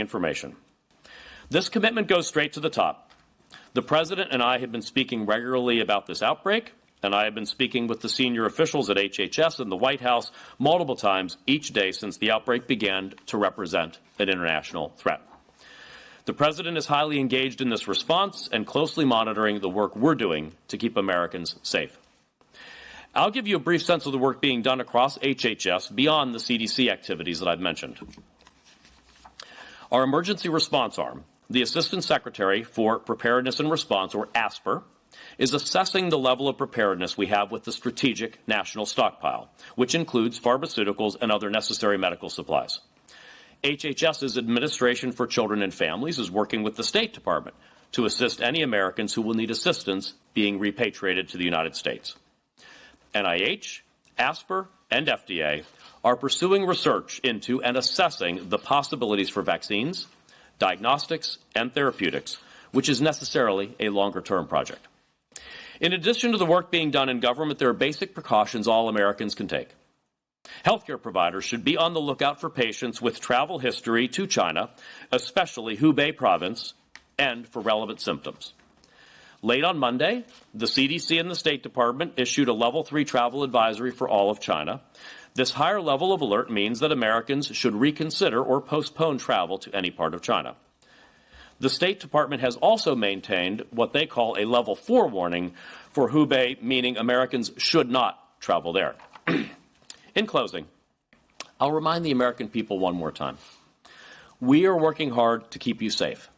information. This commitment goes straight to the top. The President and I have been speaking regularly about this outbreak, and I have been speaking with the senior officials at HHS and the White House multiple times each day since the outbreak began to represent an international threat. The President is highly engaged in this response and closely monitoring the work we're doing to keep Americans safe. I'll give you a brief sense of the work being done across HHS beyond the CDC activities that I've mentioned. Our emergency response arm, the Assistant Secretary for Preparedness and Response, or ASPR, is assessing the level of preparedness we have with the Strategic National Stockpile, which includes pharmaceuticals and other necessary medical supplies. HHS's Administration for Children and Families is working with the State Department to assist any Americans who will need assistance being repatriated to the United States. NIH, ASPR, and FDA are pursuing research into and assessing the possibilities for vaccines, diagnostics, and therapeutics, which is necessarily a longer-term project. In addition to the work being done in government, there are basic precautions all Americans can take. Healthcare providers should be on the lookout for patients with travel history to China, especially Hubei province, and for relevant symptoms. Late on Monday, the CDC and the State Department issued a Level 3 travel advisory for all of China. This higher level of alert means that Americans should reconsider or postpone travel to any part of China. The State Department has also maintained what they call a Level 4 warning for Hubei, meaning Americans should not travel there. In closing, I'll remind the American people one more time. We are working hard to keep you safe.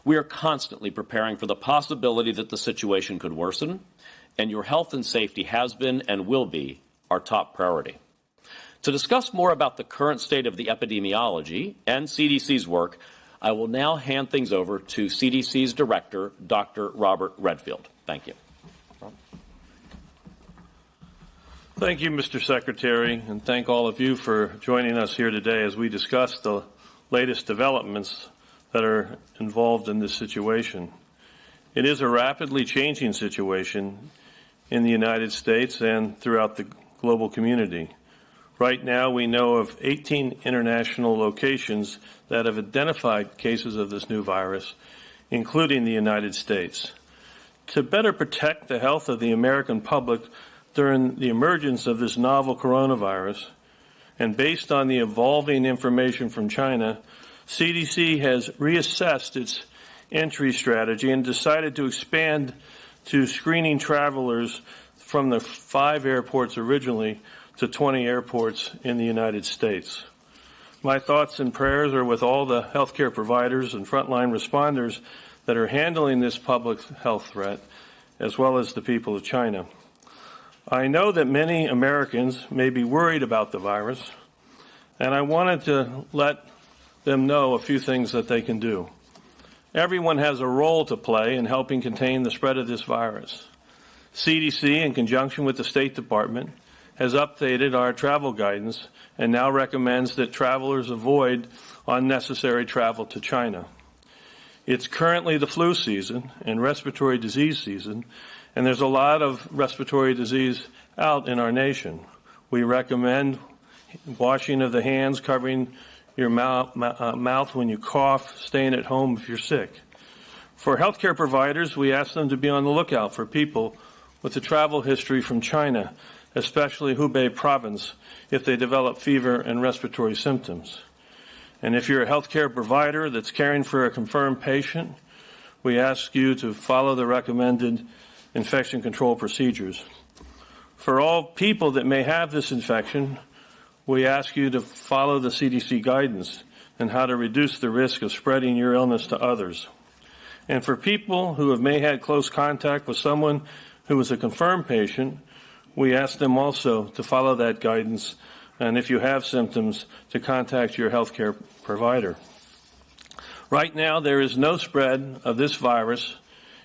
We are constantly preparing for the possibility that the situation could worsen, and your health and safety has been and will be our top priority. To discuss more about the current state of the epidemiology and CDC's work, I will now hand things over to CDC's Director, Dr. Robert Redfield. Thank you. Thank you, Mr. Secretary, and thank all of you for joining us here today as we discuss the latest developments that are involved in this situation. It is a rapidly changing situation in the United States and throughout the global community. Right now, we know of 18 international locations that have identified cases of this new virus, including the United States. To better protect the health of the American public during the emergence of this novel coronavirus, and based on the evolving information from China, CDC has reassessed its entry strategy and decided to expand to screening travelers from the 5 airports originally to 20 airports in the United States. My thoughts and prayers are with all the healthcare providers and frontline responders that are handling this public health threat, as well as the people of China. I know that many Americans may be worried about the virus, and I wanted to let them know a few things that they can do. Everyone has a role to play in helping contain the spread of this virus. CDC, in conjunction with the State Department, has updated our travel guidance and now recommends that travelers avoid unnecessary travel to China. It's currently the flu season and respiratory disease season, and there's a lot of respiratory disease out in our nation. We recommend washing of the hands, covering your mouth when you cough, staying at home if you're sick. For healthcare providers, we ask them to be on the lookout for people with a travel history from China, especially Hubei province, if they develop fever and respiratory symptoms. And if you're a healthcare provider that's caring for a confirmed patient, we ask you to follow the recommended infection control procedures. For all people that may have this infection, we ask you to follow the CDC guidance on how to reduce the risk of spreading your illness to others. And for people who may have had close contact with someone who is a confirmed patient, we ask them also to follow that guidance, and if you have symptoms, to contact your healthcare provider. Right now, there is no spread of this virus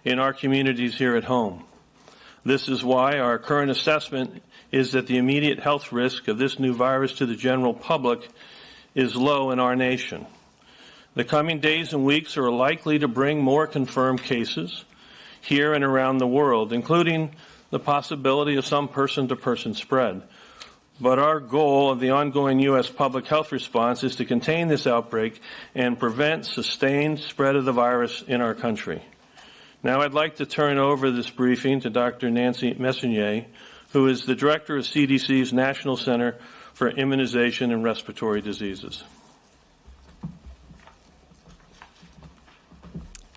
in our communities here at home. This is why our current assessment is that the immediate health risk of this new virus to the general public is low in our nation. The coming days and weeks are likely to bring more confirmed cases here and around the world, including the possibility of some person-to-person spread. But our goal of the ongoing U.S. public health response is to contain this outbreak and prevent sustained spread of the virus in our country. Now I'd like to turn over this briefing to Dr. Nancy Messonnier, who is the Director of CDC's National Center for Immunization and Respiratory Diseases.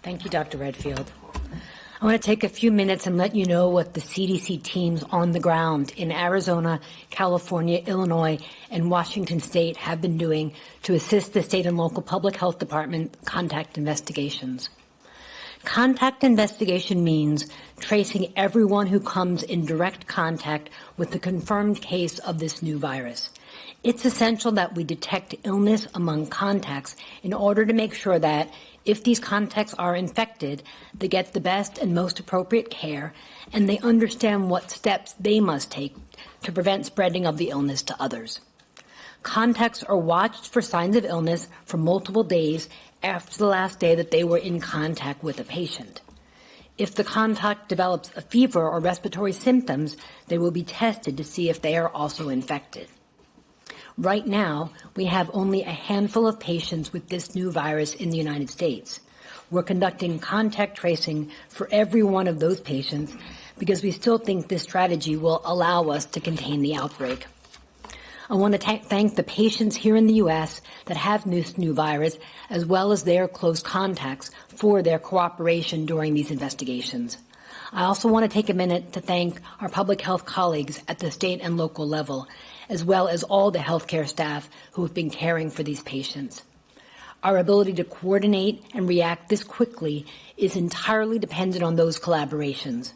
Thank you, Dr. Redfield. I want to take a few minutes and let you know what the CDC teams on the ground in Arizona, California, Illinois, and Washington State have been doing to assist the state and local public health department contact investigations. Contact investigation means tracing everyone who comes in direct contact with the confirmed case of this new virus. It's essential that we detect illness among contacts in order to make sure that if these contacts are infected, they get the best and most appropriate care, and they understand what steps they must take to prevent spreading of the illness to others. Contacts are watched for signs of illness for multiple days after the last day that they were in contact with a patient. If the contact develops a fever or respiratory symptoms, they will be tested to see if they are also infected. Right now, we have only a handful of patients with this new virus in the United States. We're conducting contact tracing for every one of those patients because we still think this strategy will allow us to contain the outbreak. I want to thank the patients here in the U.S. that have this new virus, as well as their close contacts, for their cooperation during these investigations. I also want to take a minute to thank our public health colleagues at the state and local level, as well as all the healthcare staff who have been caring for these patients. Our ability to coordinate and react this quickly is entirely dependent on those collaborations.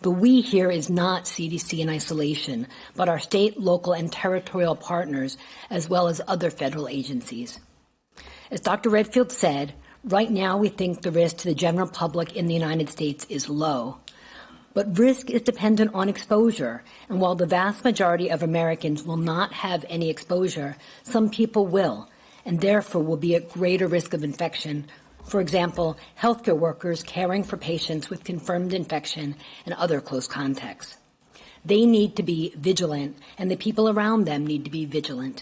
The we here is not CDC in isolation, but our state, local, and territorial partners, as well as other federal agencies. As Dr. Redfield said, right now we think the risk to the general public in the United States is low. But risk is dependent on exposure, and while the vast majority of Americans will not have any exposure, some people will, and therefore will be at greater risk of infection. For example, healthcare workers caring for patients with confirmed infection and other close contacts. They need to be vigilant, and the people around them need to be vigilant.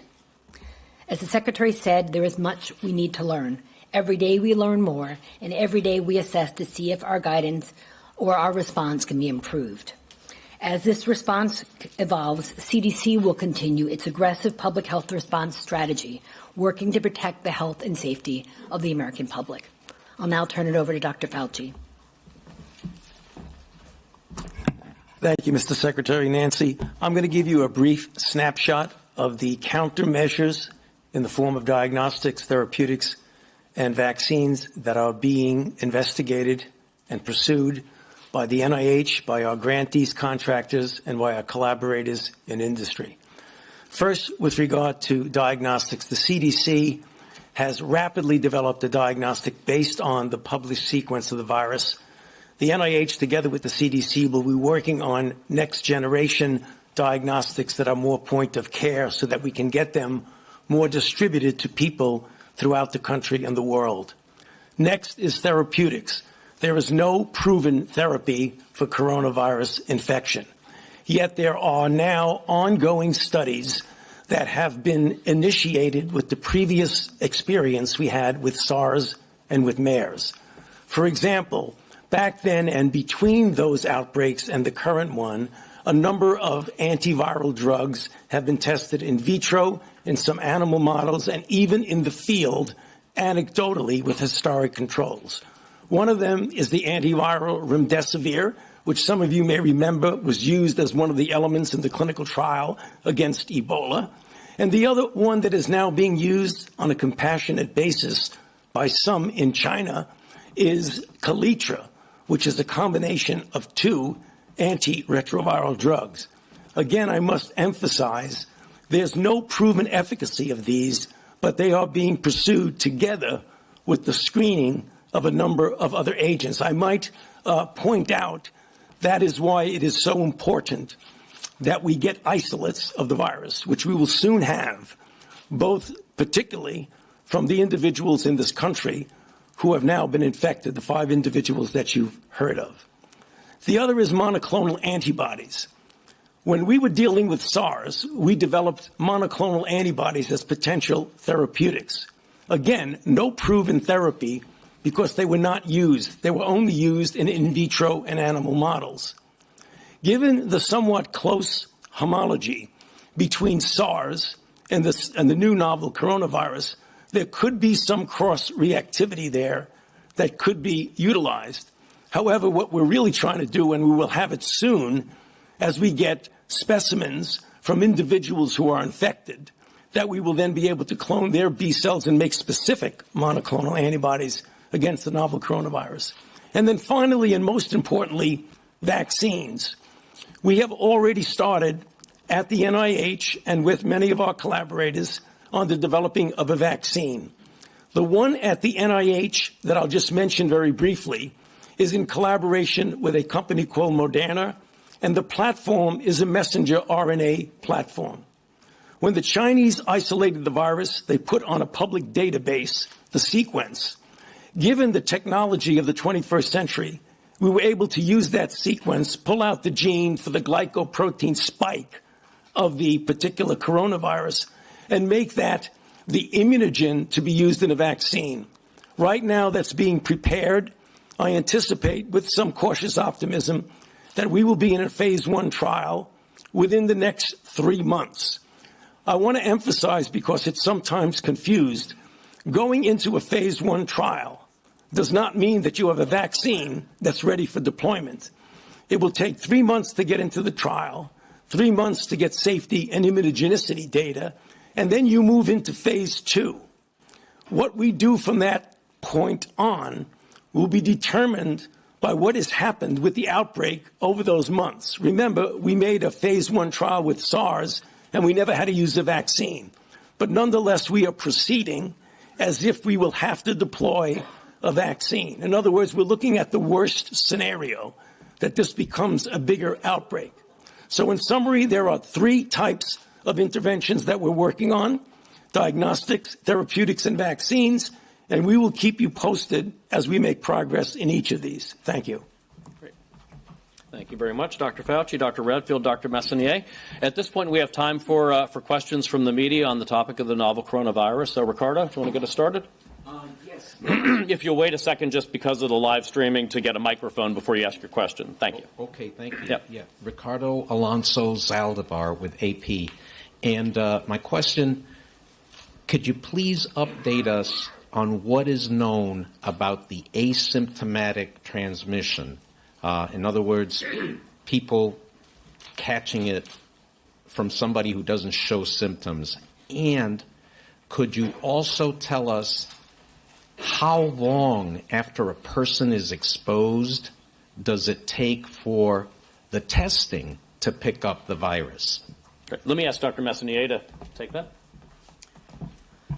As the Secretary said, there is much we need to learn. Every day we learn more, and every day we assess to see if our guidance or our response can be improved. As this response evolves, CDC will continue its aggressive public health response strategy, working to protect the health and safety of the American public. I'll now turn it over to Dr. Fauci. Thank you, Mr. Secretary. Nancy, I'm going to give you a brief snapshot of the countermeasures in the form of diagnostics, therapeutics, and vaccines that are being investigated and pursued by the NIH, by our grantees, contractors, and by our collaborators in industry. First, with regard to diagnostics, the CDC has rapidly developed a diagnostic based on the published sequence of the virus. The NIH, together with the CDC, will be working on next-generation diagnostics that are more point of care so that we can get them more distributed to people throughout the country and the world. Next is therapeutics. There is no proven therapy for coronavirus infection. Yet there are now ongoing studies that have been initiated with the previous experience we had with SARS and with MERS. For example, back then and between those outbreaks and the current one, a number of antiviral drugs have been tested in vitro, in some animal models, and even in the field, anecdotally, with historic controls. One of them is the antiviral remdesivir, which some of you may remember was used as one of the elements in the clinical trial against Ebola. And the other one that is now being used on a compassionate basis by some in China is Kaletra, which is a combination of two antiretroviral drugs. Again, I must emphasize, there's no proven efficacy of these, but they are being pursued together with the screening of a number of other agents. I might point out that is why it is so important that we get isolates of the virus, which we will soon have, both particularly from the individuals in this country who have now been infected, the 5 individuals that you've heard of. The other is monoclonal antibodies. When we were dealing with SARS, we developed monoclonal antibodies as potential therapeutics. Again, no proven therapy because they were not used. They were only used in vitro and animal models. Given the somewhat close homology between SARS and the new novel coronavirus, there could be some cross-reactivity there that could be utilized. However, what we're really trying to do, and we will have it soon, as we get specimens from individuals who are infected, that we will then be able to clone their B cells and make specific monoclonal antibodies against the novel coronavirus. And then finally, and most importantly, vaccines. We have already started at the NIH and with many of our collaborators on the developing of a vaccine. The one at the NIH that I'll just mention very briefly is in collaboration with a company called Moderna, and the platform is a messenger RNA platform. When the Chinese isolated the virus, they put on a public database the sequence. Given the technology of the 21st century, we were able to use that sequence, pull out the gene for the glycoprotein spike of the particular coronavirus, and make that the immunogen to be used in a vaccine. Right now, that's being prepared. I anticipate, with some cautious optimism, that we will be in a phase 1 trial within the next 3 months. I want to emphasize, because it's sometimes confused, going into a phase 1 trial does not mean that you have a vaccine that's ready for deployment. It will take 3 months to get into the trial, 3 months to get safety and immunogenicity data, and then you move into phase 2. What we do from that point on will be determined by what has happened with the outbreak over those months. Remember, we made a phase 1 trial with SARS, and we never had to use a vaccine. But nonetheless, we are proceeding as if we will have to deploy a vaccine. In other words, we're looking at the worst scenario, that this becomes a bigger outbreak. So in summary, there are 3 types of interventions that we're working on: diagnostics, therapeutics, and vaccines. And we will keep you posted as we make progress in each of these. Thank you. Great. Thank you very much, Dr. Fauci, Dr. Redfield, Dr. Messonnier. At this point, we have time for questions from the media on the topic of the novel coronavirus. So, Ricardo, do you want to get us started? Yes. If you'll wait a second, just because of the live streaming, to get a microphone before you ask your question. Thank you. Okay, thank you. Yep. Yeah. Ricardo Alonso Zaldivar with AP. And my question, could you please update us on what is known about the asymptomatic transmission? In other words, people catching it from somebody who doesn't show symptoms. And could you also tell us how long after a person is exposed does it take for the testing to pick up the virus? Great. Let me ask Dr. Messonnier to take that.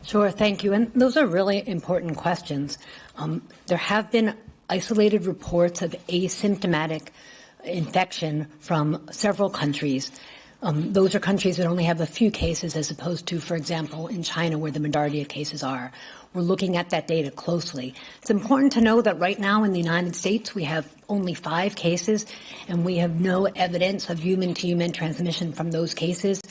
Sure, thank you. And those are really important questions. There have been isolated reports of asymptomatic infection from several countries. Those are countries that only have a few cases, as opposed to, for example, in China, where the majority of cases are. We're looking at that data closely. It's important to know that right now in the United States, we have only 5 cases, and we have no evidence of human-to-human transmission from those cases.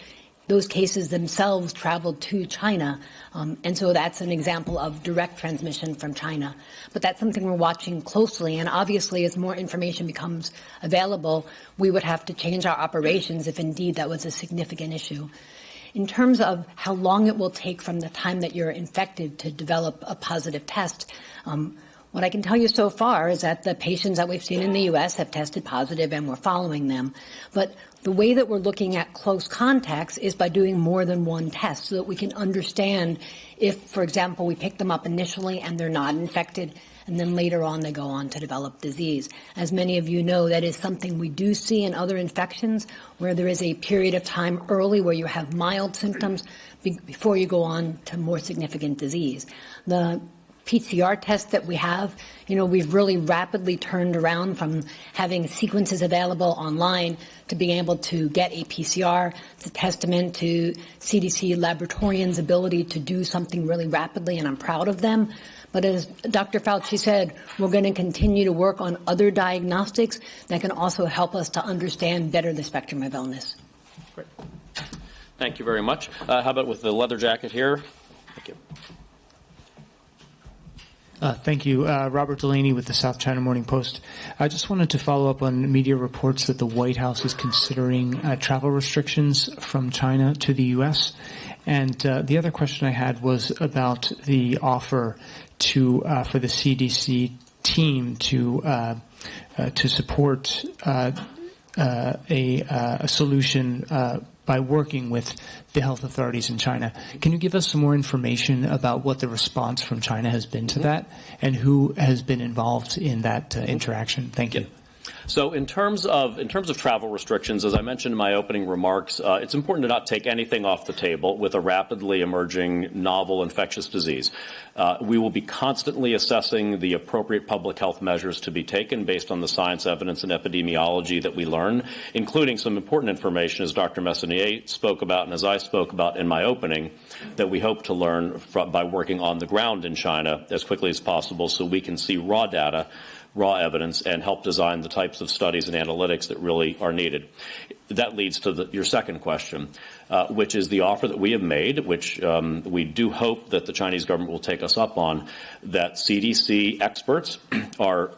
Those cases themselves traveled to China, and so that's an example of direct transmission from China. But that's something we're watching closely, and obviously as more information becomes available, we would have to change our operations if indeed that was a significant issue. In terms of how long it will take from the time that you're infected to develop a positive test, what I can tell you so far is that the patients that we've seen in the U.S. have tested positive, and we're following them. But the way that we're looking at close contacts is by doing more than one test, so that we can understand if, for example, we pick them up initially and they're not infected, and then later on they go on to develop disease. As many of you know, that is something we do see in other infections, where there is a period of time early where you have mild symptoms before you go on to more significant disease. The PCR test that we have, we've really rapidly turned around from having sequences available online to being able to get a PCR. It's a testament to CDC laboratorians' ability to do something really rapidly, and I'm proud of them. But as Dr. Fauci said, we're going to continue to work on other diagnostics that can also help us to understand better the spectrum of illness. Thank you very much. How about with the leather jacket here? Thank you. Thank you. Robert Delaney with the South China Morning Post. I just wanted to follow up on media reports that the White House is considering travel restrictions from China to the U.S. And the other question I had was about the offer for the CDC team to support a solution by working with the health authorities in China. Can you give us some more information about what the response from China has been to that and who has been involved in that interaction? Thank you. So in terms of travel restrictions, as I mentioned in my opening remarks, it's important to not take anything off the table with a rapidly emerging novel infectious disease. We will be constantly assessing the appropriate public health measures to be taken based on the science, evidence, and epidemiology that we learn, including some important information, as Dr. Messonnier spoke about and as I spoke about in my opening, that we hope to learn by working on the ground in China as quickly as possible so we can see raw data, raw evidence, and help design the types of studies and analytics that really are needed. That leads to your second question, which is the offer that we have made, which we do hope that the Chinese government will take us up on, that CDC experts are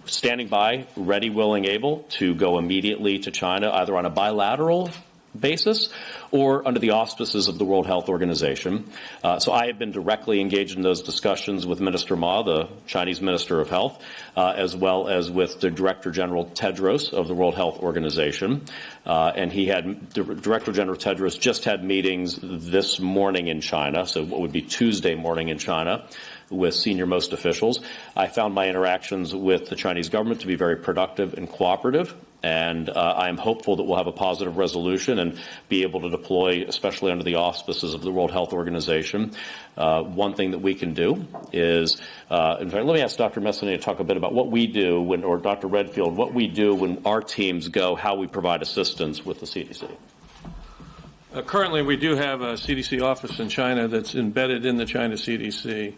standing by, ready, willing, able to go immediately to China, either on a bilateral basis or under the auspices of the World Health Organization. So I have been directly engaged in those discussions with Minister Ma, the Chinese Minister of Health, as well as with the Director General Tedros of the World Health Organization. And Director General Tedros just had meetings this morning in China, so what would be Tuesday morning in China, with senior-most officials. I found my interactions with the Chinese government to be very productive and cooperative, and I am hopeful that we'll have a positive resolution and be able to deploy, especially under the auspices of the World Health Organization. One thing that we can do is, in fact, let me ask Dr. Messonnier to talk a bit about what we do or Dr. Redfield, what we do when our teams go, how we provide assistance with the CDC. Currently, we do have a CDC office in China that's embedded in the China CDC.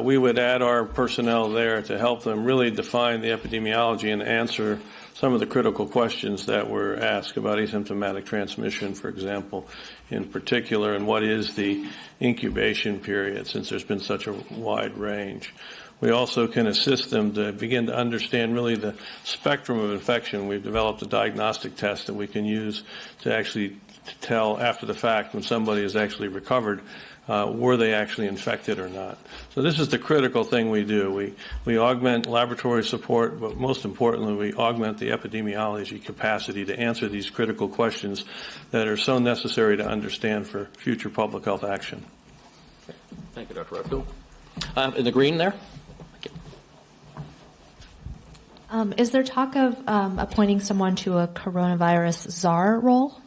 We would add our personnel there to help them really define the epidemiology and answer some of the critical questions that were asked about asymptomatic transmission, for example, in particular, and what is the incubation period, since there's been such a wide range. We also can assist them to begin to understand really the spectrum of infection. We've developed a diagnostic test that we can use to actually tell after the fact when somebody is actually recovered, were they actually infected or not. So this is the critical thing we do. We augment laboratory support, but most importantly, we augment the epidemiology capacity to answer these critical questions that are so necessary to understand for future public health action. Thank you, Dr. Redfield. In the green there. Is there talk of appointing someone to a coronavirus czar role?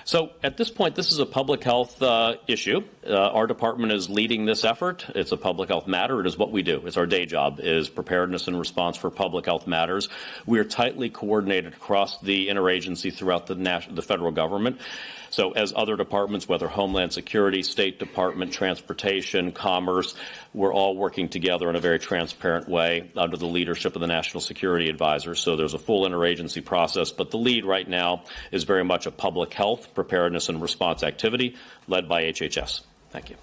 So at this point, this is a public health issue. Our department is leading this effort. It's a public health matter. It is what we do. It's our day job, is preparedness and response for public health matters. We are tightly coordinated across the interagency throughout the federal government. So as other departments, whether Homeland Security, State Department, Transportation, Commerce, we're all working together in a very transparent way under the leadership of the National Security Advisor. So there's a full interagency process, but the lead right now is very much a public health preparedness and response activity led by HHS. Thank you.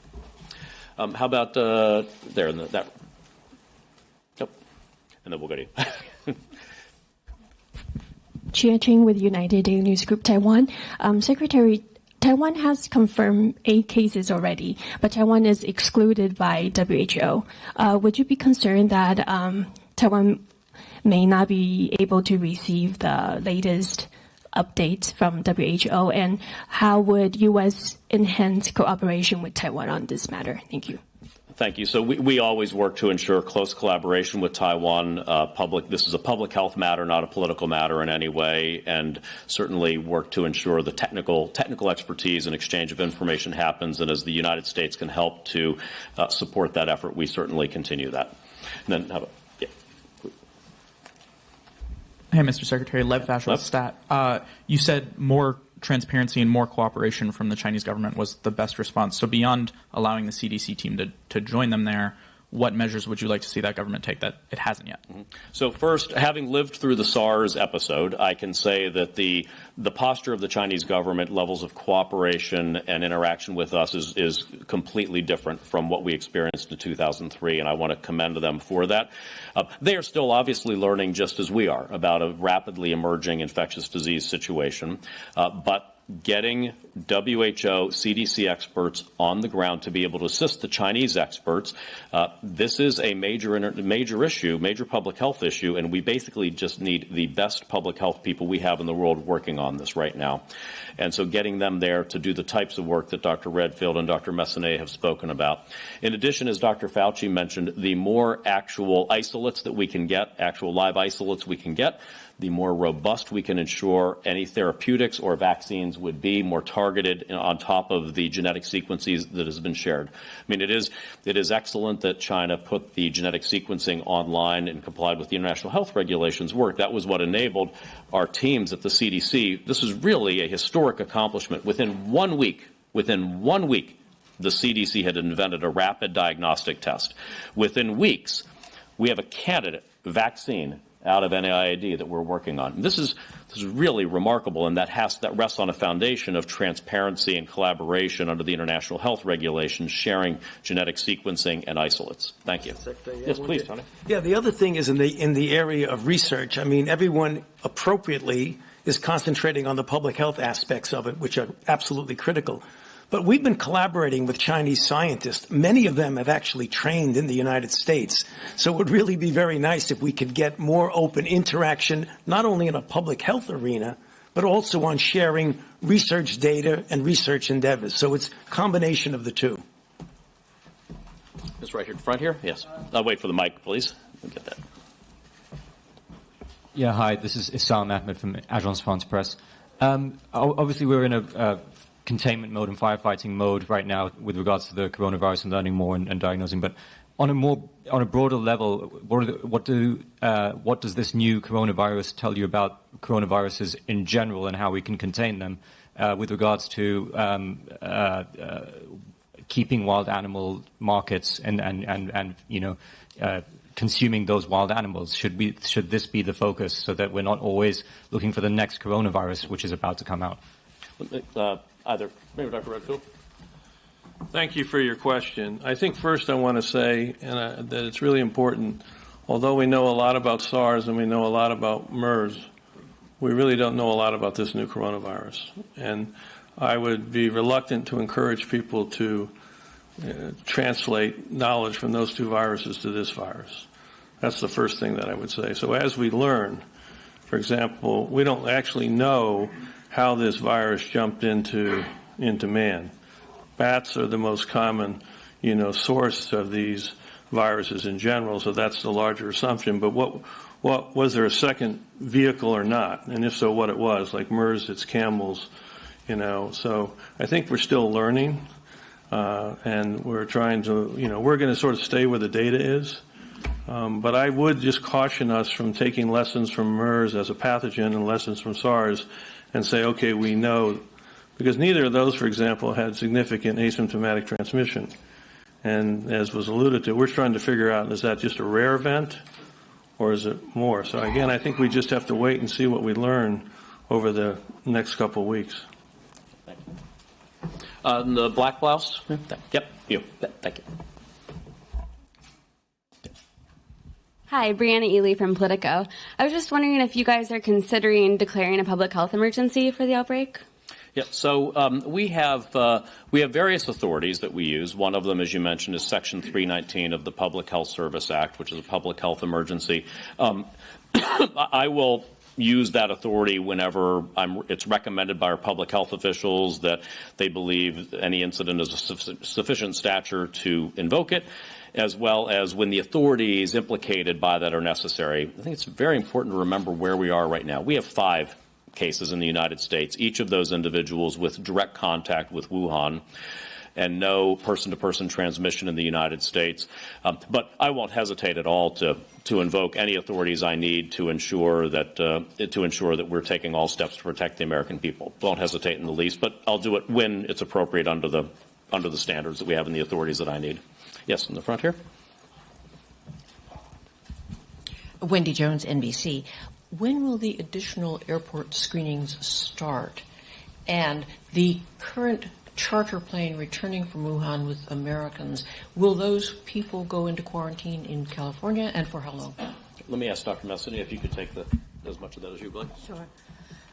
How about there in that? Yep. And then we'll go to you. Chia Ching with United Daily News Group Taiwan. Secretary, Taiwan has confirmed 8 cases already, but Taiwan is excluded by WHO. Would you be concerned that Taiwan may not be able to receive the latest updates from WHO? And how would U.S. enhance cooperation with Taiwan on this matter? Thank you. Thank you. So we always work to ensure close collaboration with Taiwan. This is a public health matter, not a political matter in any way, and certainly work to ensure the technical expertise and exchange of information happens. And as the United States can help to support that effort, we certainly continue that. And then, Hey, Mr. Secretary, Lev Vashel, Stat. You said more transparency and more cooperation from the Chinese government was the best response. So beyond allowing the CDC team to join them there, what measures would you like to see that government take that it hasn't yet? So first, having lived through the SARS episode, I can say that the posture of the Chinese government, levels of cooperation and interaction with us is completely different from what we experienced in 2003, and I want to commend them for that. They are still obviously learning just as we are about a rapidly emerging infectious disease situation, but getting WHO, CDC experts on the ground to be able to assist the Chinese experts. This is a major issue, major public health issue, and we basically just need the best public health people we have in the world working on this right now. And so getting them there to do the types of work that Dr. Redfield and Dr. Messonnier have spoken about. In addition, as Dr. Fauci mentioned, the more actual isolates that we can get, actual live isolates we can get, the more robust we can ensure any therapeutics or vaccines would be, more targeted on top of the genetic sequences that has been shared. I mean, it is excellent that China put the genetic sequencing online and complied with the international health regulations work. That was what enabled our teams at the CDC. This is really a historic accomplishment. Within 1 week, the CDC had invented a rapid diagnostic test. Within weeks, we have a candidate vaccine out of NIAID that we're working on. This is really remarkable, and that rests on a foundation of transparency and collaboration under the international health regulations, sharing genetic sequencing and isolates. Thank you. Yes, please, Tony. Yeah, the other thing is in the area of research. I mean, everyone appropriately is concentrating on the public health aspects of it, which are absolutely critical. But we've been collaborating with Chinese scientists. Many of them have actually trained in the United States. So it would really be very nice if we could get more open interaction, not only in a public health arena, but also on sharing research data and research endeavors. So it's a combination of the two. This right here in front here? Yes. I'll wait for the mic, please. We'll get that. Yeah, hi. This is Issam Ahmed from Agence France Presse. Obviously, we're in a containment mode and firefighting mode right now with regards to the coronavirus and learning more and diagnosing. But on a broader level, what does this new coronavirus tell you about coronaviruses in general and how we can contain them with regards to keeping wild animal markets and consuming those wild animals? Should this be the focus so that we're not always looking for the next coronavirus which is about to come out? Maybe Dr. Redfield. Thank you for your question. I think first I want to say that it's really important, although we know a lot about SARS and we know a lot about MERS, we really don't know a lot about this new coronavirus. And I would be reluctant to encourage people to translate knowledge from those two viruses to this virus. That's the first thing that I would say. So as we learn, for example, we don't actually know how this virus jumped into man. Bats are the most common, source of these viruses in general, so that's the larger assumption. But what was there a second vehicle or not? And if so, what it was? Like MERS, it's camels, So I think we're still learning, and we're trying to, we're going to sort of stay where the data is. But I would just caution us from taking lessons from MERS as a pathogen and lessons from SARS and say, okay, we know, because neither of those, for example, had significant asymptomatic transmission. And as was alluded to, we're trying to figure out, is that just a rare event or is it more? So again, I think we just have to wait and see what we learn over the next couple of weeks. Thank you. The black blouse? Yep, you. Thank you. Hi, Brianna Ely from Politico. I was just wondering if you guys are considering declaring a public health emergency for the outbreak? Yeah, so we have various authorities that we use. One of them, as you mentioned, is Section 319 of the Public Health Service Act, which is a public health emergency. I will use that authority whenever it's recommended by our public health officials that they believe any incident is of sufficient stature to invoke it, as well as when the authorities implicated by that are necessary. I think it's very important to remember where we are right now. We have 5 cases in the United States, each of those individuals with direct contact with Wuhan, and no person-to-person transmission in the United States. But I won't hesitate at all to invoke any authorities I need to ensure that we're taking all steps to protect the American people. Won't hesitate in the least, but I'll do it when it's appropriate under the standards that we have and the authorities that I need. Yes, in the front here. Wendy Jones, NBC. When will the additional airport screenings start? And the current charter plane returning from Wuhan with Americans, will those people go into quarantine in California, and for how long? Let me ask Dr. Messini if you could take as much of that as you'd like. Sure.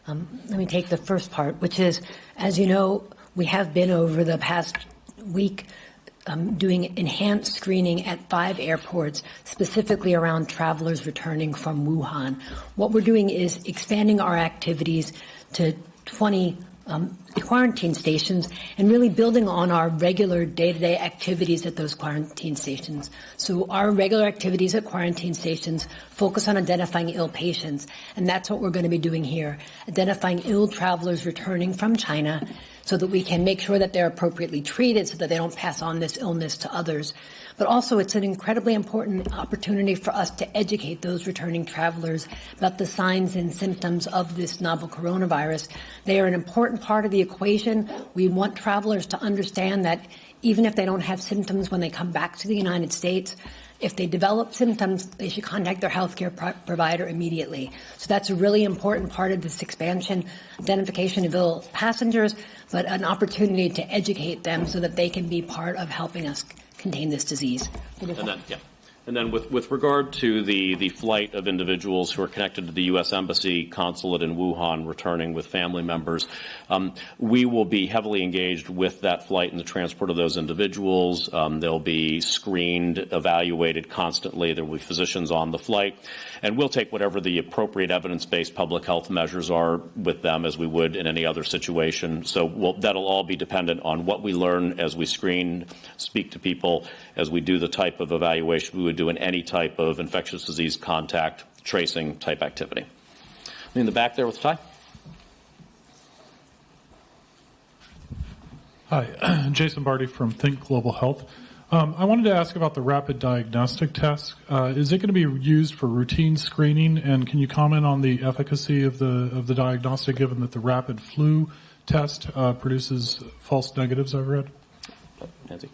Let me take the first part, which is, as you know, we have been over the past week doing enhanced screening at 5 airports, specifically around travelers returning from Wuhan. What we're doing is expanding our activities to 20 quarantine stations and really building on our regular day-to-day activities at those quarantine stations. So our regular activities at quarantine stations focus on identifying ill patients, and that's what we're going to be doing here, identifying ill travelers returning from China so that we can make sure that they're appropriately treated so that they don't pass on this illness to others. But also it's an incredibly important opportunity for us to educate those returning travelers about the signs and symptoms of this novel coronavirus. They are an important part of the equation. We want travelers to understand that even if they don't have symptoms when they come back to the United States, if they develop symptoms, they should contact their healthcare provider immediately. So that's a really important part of this expansion, identification of ill passengers, but an opportunity to educate them so that they can be part of helping us contain this disease. And then with regard to the flight of individuals who are connected to the U.S. Embassy consulate in Wuhan returning with family members, we will be heavily engaged with that flight and the transport of those individuals. They'll be screened, evaluated constantly. There will be physicians on the flight. And we'll take whatever the appropriate evidence-based public health measures are with them as we would in any other situation. So that'll all be dependent on what we learn as we screen, speak to people, as we do the type of evaluation we would do in any type of infectious disease contact tracing type activity. In the back there with Ty. Hi, Jason Barty from Think Global Health. I wanted to ask about the rapid diagnostic test. Is it going to be used for routine screening, and can you comment on the efficacy of the diagnostic, given that the rapid flu test produces false negatives, I've read? Nancy.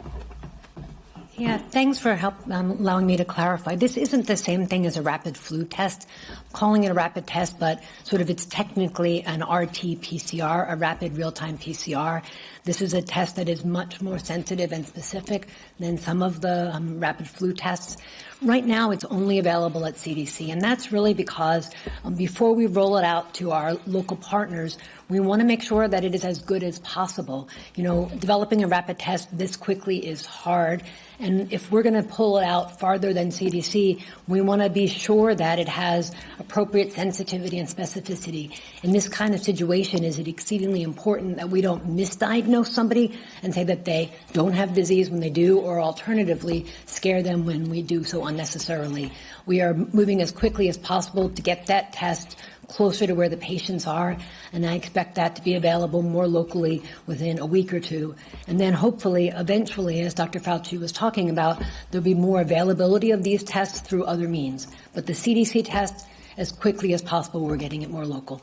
Yeah, thanks for allowing me to clarify. This isn't the same thing as a rapid flu test. I'm calling it a rapid test, but sort of it's technically an RT-PCR, a rapid real-time PCR. This is a test that is much more sensitive and specific than some of the rapid flu tests. Right now, it's only available at CDC, and that's really because before we roll it out to our local partners, we want to make sure that it is as good as possible. You know, developing a rapid test this quickly is hard, and if we're going to pull it out farther than CDC, we want to be sure that it has appropriate sensitivity and specificity. In this kind of situation, is it exceedingly important that we don't misdiagnose somebody and say that they don't have disease when they do, or alternatively, scare them when we do so unnecessarily. We are moving as quickly as possible to get that test closer to where the patients are, and I expect that to be available more locally within a week or two. And then hopefully, eventually, as Dr. Fauci was talking about, there'll be more availability of these tests through other means. But the CDC test, as quickly as possible, we're getting it more local.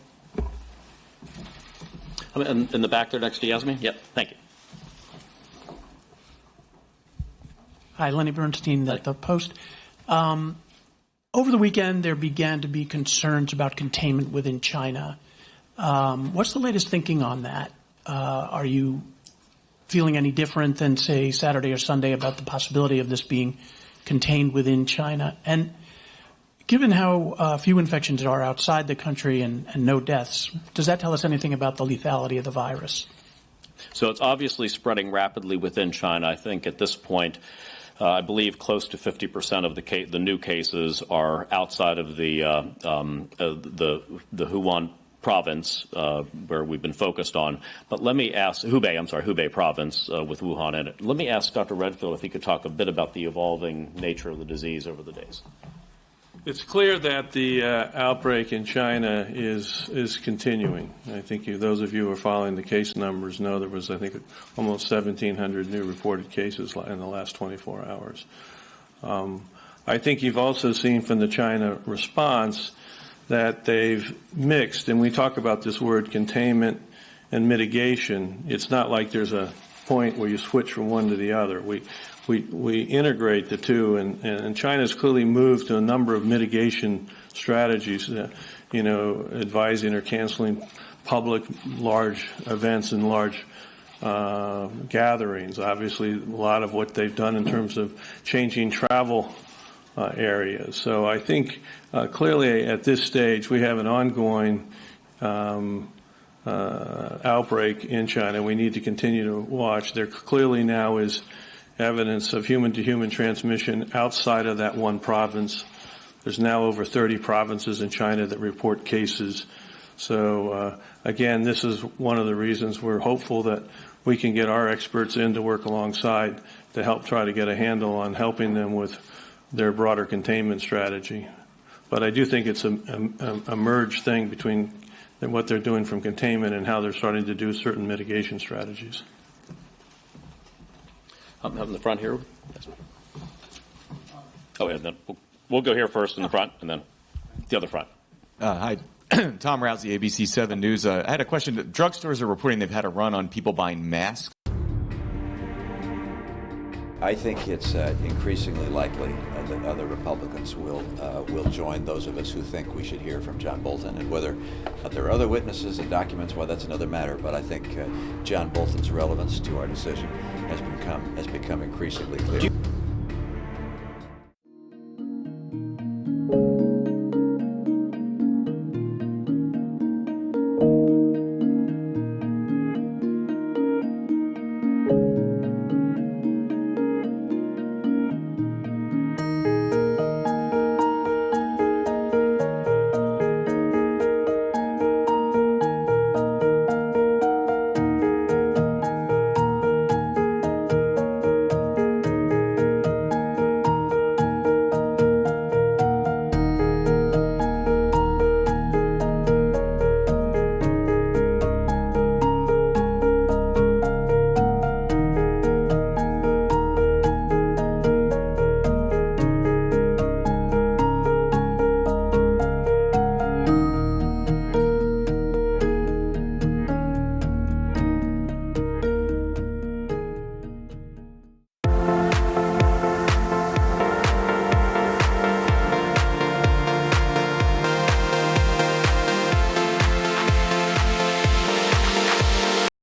In the back there next to Yasmin? Yep, thank you. Hi, Lenny Bernstein, the Post. Over the weekend, there began to be concerns about containment within China. What's the latest thinking on that? Are you feeling any different than, say, Saturday or Sunday about the possibility of this being contained within China? And given how few infections are outside the country and no deaths, does that tell us anything about the lethality of the virus? So it's obviously spreading rapidly within China. I think at this point, I believe close to 50% of the new cases are outside of the Wuhan province where we've been focused on. But let me ask Hubei province with Wuhan in it. Let me ask Dr. Redfield if he could talk a bit about the evolving nature of the disease over the days. It's clear that the outbreak in China is continuing. I think those of you who are following the case numbers know there was, I think, almost 1,700 new reported cases in the last 24 hours. I think you've also seen from the China response that they've mixed, and we talk about this word containment and mitigation. It's not like there's a point where you switch from one to the other. we integrate the two, and China's clearly moved to a number of mitigation strategies, advising or canceling public large events and large gatherings. Obviously, a lot of what they've done in terms of changing travel areas. So I think clearly at this stage we have an ongoing outbreak in China. We need to continue to watch. There clearly now is evidence of human-to-human transmission outside of that one province. There's now over 30 provinces in China that report cases. So again, this is one of the reasons we're hopeful that we can get our experts in to work alongside to help try to get a handle on helping them with their broader containment strategy. But I do think it's a merged thing between what they're doing from containment and how they're starting to do certain mitigation strategies. Up in the front here. Yes. Oh, yeah, then we'll go here first in the front, and then the other front. Hi, Tom Rousey, ABC 7 News. I had a question. Drugstores are reporting they've had a run on people buying masks. I think it's increasingly likely that other Republicans will join those of us who think we should hear from John Bolton. And whether there are other witnesses and documents, well, that's another matter. But I think John Bolton's relevance to our decision has become increasingly clear.